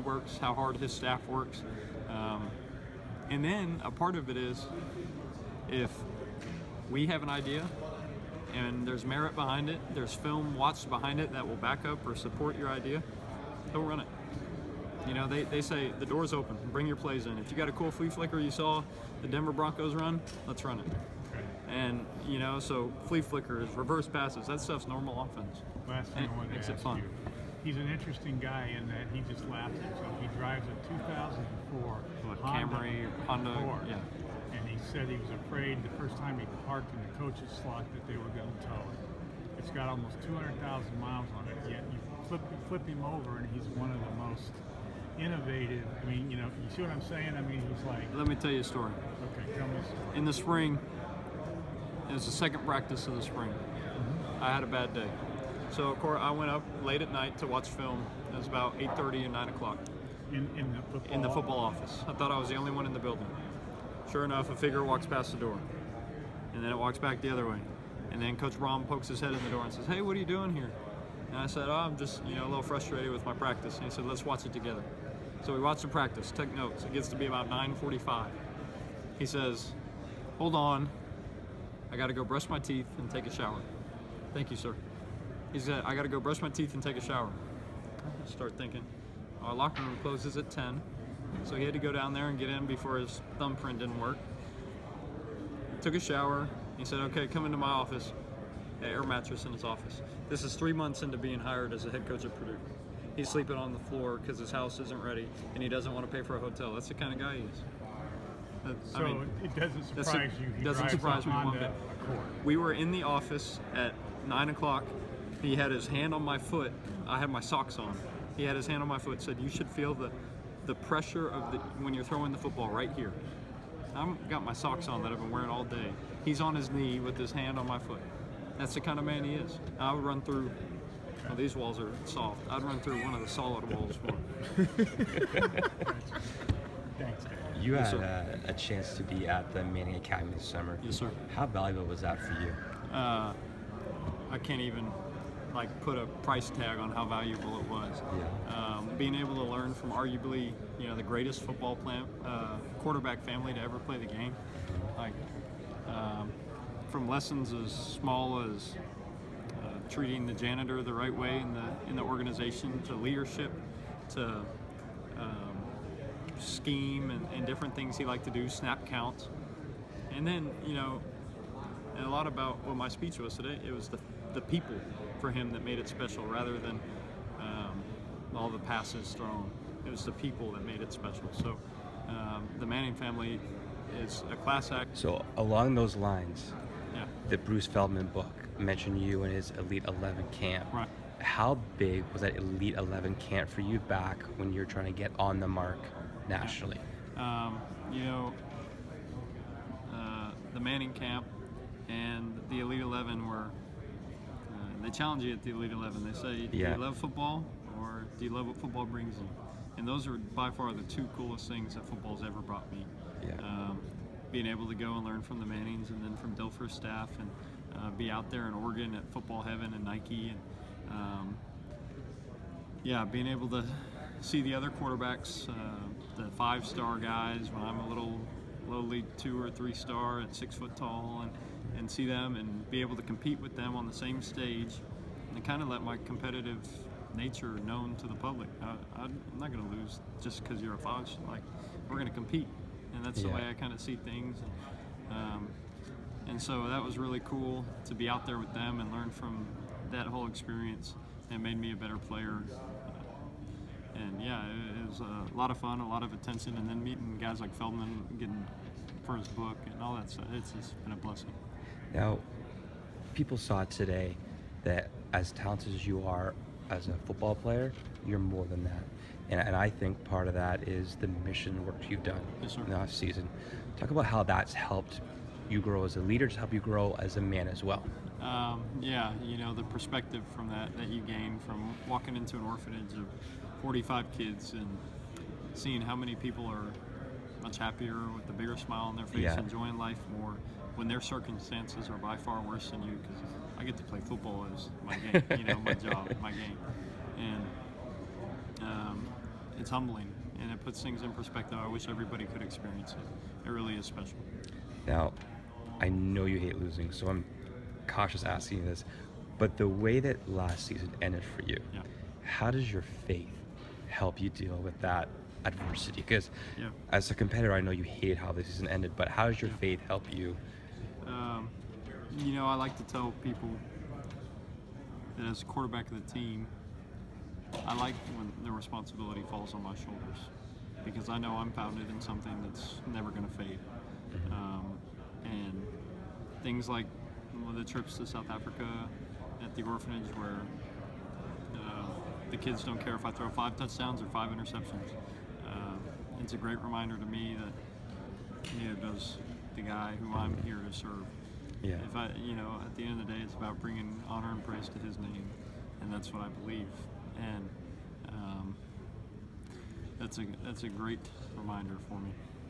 works, how hard his staff works. And then a part of it is, if we have an idea and there's merit behind it, there's film watched behind it that will back up or support your idea, he'll run it. You know, they say the door's open, bring your plays in. If you got a cool flea flicker you saw the Denver Broncos run, let's run it. And, you know, so flea flickers, reverse passes, that stuff's normal offense. Last thing I wanted to ask you. He's an interesting guy in that he just laughs at himself. He drives a 2004 Camry, Honda, Accord. yeah. And he said he was afraid the first time he parked in the coach's slot that they were going to tow it. It's got almost 200,000 miles on it, yet you flip him over and he's one of the most innovative. I mean, you know, you see what I'm saying? I mean, he's like... Let me tell you a story. Okay, tell me a story. In the spring, it was the second practice of the spring. I had a bad day. So, of course, I went up late at night to watch film. It was about 8:30 and 9 o'clock. In the football office. I thought I was the only one in the building. Sure enough, a figure walks past the door. And then it walks back the other way. And then Coach Brohm pokes his head in the door and says, "Hey, what are you doing here?" And I said, "Oh, I'm just, you know, a little frustrated with my practice." And he said, "Let's watch it together." So we watched the practice, took notes. It gets to be about 9:45. He says, "Hold on. I got to go brush my teeth and take a shower." "Thank you, sir." He said, "I got to go brush my teeth and take a shower." I start thinking, our locker room closes at 10. So he had to go down there and get in before his thumbprint didn't work. Took a shower. He said, "Okay, come into my office." Air mattress in his office. This is 3 months into being hired as a head coach at Purdue. He's sleeping on the floor because his house isn't ready and he doesn't want to pay for a hotel. That's the kind of guy he is. So it doesn't surprise you. He doesn't surprise me one bit. Accord. We were in the office at 9 o'clock. He had his hand on my foot. I had my socks on. He had his hand on my foot, said, "You should feel the pressure of when you're throwing the football right here." I've got my socks on that I've been wearing all day. He's on his knee with his hand on my foot. That's the kind of man he is. I would run through, well, these walls are soft. I'd run through one of the solid walls for him. Thanks, Dad. You had a chance to be at the Manning Academy this summer. Yes, sir. How valuable was that for you? I can't even put a price tag on how valuable it was. Yeah. Being able to learn from arguably, you know, the greatest football quarterback family to ever play the game. From lessons as small as treating the janitor the right way in the organization, to leadership, to scheme and different things he liked to do, snap counts. And then, you know, and a lot about what my speech was today, it was the people for him that made it special rather than all the passes thrown. It was the people that made it special. So the Manning family is a class act. So along those lines, yeah. The Bruce Feldman book mentioned you in his Elite 11 camp. Right. How big was that Elite 11 camp for you back when you were trying to get on the mark nationally? You know, the Manning camp and the Elite 11 were, they challenge you at the Elite 11. They say, do you love football or do you love what football brings you? And those are by far the two coolest things that football's ever brought me. Yeah. Being able to go and learn from the Mannings and then from Dilfer's staff and be out there in Oregon at Football Heaven and Nike and being able to see the other quarterbacks, the 5-star guys when I'm a little lowly 2 or 3 star at 6 foot tall and see them and be able to compete with them on the same stage and kind of let my competitive nature known to the public. I'm not going to lose just because you're a 5. Like, we're going to compete, and that's the way I kind of see things. And so that was really cool to be out there with them and learn from that whole experience. It made me a better player. And yeah, it was a lot of fun, a lot of attention, and then meeting guys like Feldman, getting for his book and all that stuff. It's just been a blessing. Now, people saw today that as talented as you are as a football player, you're more than that. And I think part of that is the mission work you've done in the off season. Talk about how that's helped you grow as a leader, to help you grow as a man as well. Yeah, you know, the perspective from that you gain from walking into an orphanage of 45 kids and seeing how many people are much happier with a bigger smile on their face, enjoying life more when their circumstances are by far worse than you, because I get to play football as my game, you know, my job, my game. And it's humbling, and it puts things in perspective. I wish everybody could experience it. It really is special. Now, I know you hate losing, so I'm cautious asking you this, but the way that last season ended for you, Yeah. how does your faith help you deal with that adversity? Because Yeah. as a competitor, I know you hate how the season ended, but how does your faith help you? You know, I like to tell people that as quarterback of the team, I like when the responsibility falls on my shoulders, because I know I'm founded in something that's never going to fade. And things like the trips to South Africa at the orphanage, where the kids don't care if I throw 5 touchdowns or 5 interceptions. It's a great reminder to me that neither does the guy who I'm here to serve. Yeah. If I, you know, at the end of the day, it's about bringing honor and praise to His name, and that's what I believe. And that's a great reminder for me.